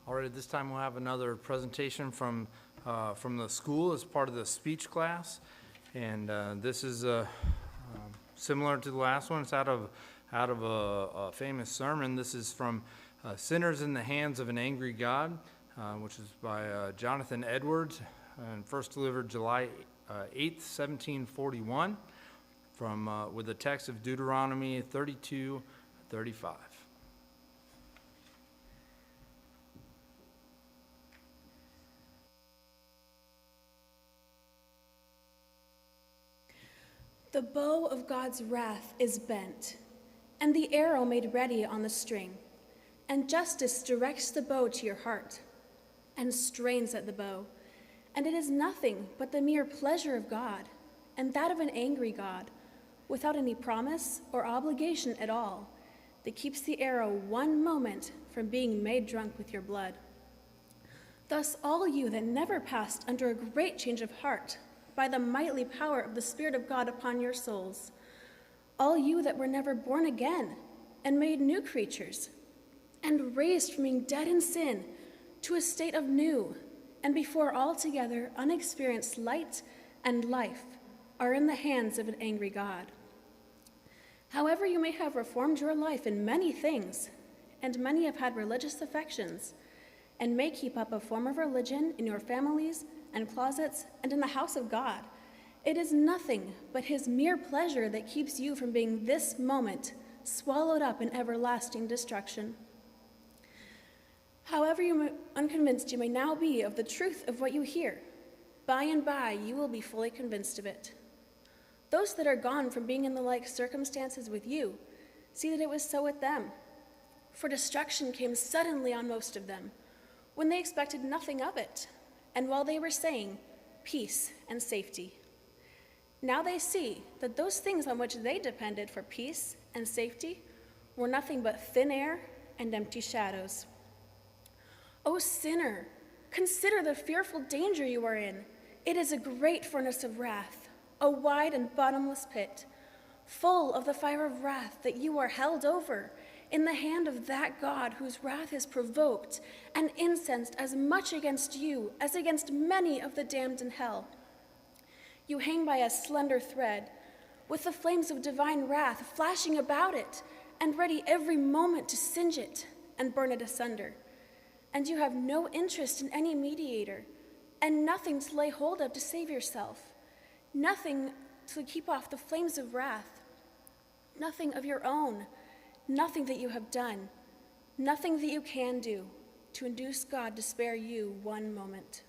All right, at this time we'll have another presentation from the school as part of the speech class. And this is similar to the last one. It's out of a famous sermon. This is from Sinners in the Hands of an Angry God, which is by Jonathan Edwards, and first delivered July 8th, 1741, with the text of Deuteronomy 32:35. The bow of God's wrath is bent, and the arrow made ready on the string, and justice directs the bow to your heart, and strains at the bow, and it is nothing but the mere pleasure of God, and that of an angry God, without any promise or obligation at all, that keeps the arrow one moment from being made drunk with your blood. Thus all you that never passed under a great change of heart, by the mighty power of the Spirit of God upon your souls, all you that were never born again and made new creatures, and raised from being dead in sin to a state of new, and before altogether unexperienced light and life, are in the hands of an angry God. However, you may have reformed your life in many things, and many have had religious affections, and may keep up a form of religion in your families and closets and in the house of God, it is nothing but his mere pleasure that keeps you from being this moment swallowed up in everlasting destruction. However unconvinced you may now be of the truth of what you hear, by and by you will be fully convinced of it. Those that are gone from being in the like circumstances with you see that it was so with them, for destruction came suddenly on most of them, when they expected nothing of it, and while they were saying, peace and safety. Now they see that those things on which they depended for peace and safety were nothing but thin air and empty shadows. O sinner, consider the fearful danger you are in. It is a great furnace of wrath, a wide and bottomless pit, full of the fire of wrath that you are held over in the hand of that God whose wrath is provoked and incensed as much against you as against many of the damned in hell. You hang by a slender thread, with the flames of divine wrath flashing about it and ready every moment to singe it and burn it asunder. And you have no interest in any mediator, and nothing to lay hold of to save yourself, nothing to keep off the flames of wrath, nothing of your own, nothing that you have done, nothing that you can do to induce God to spare you one moment.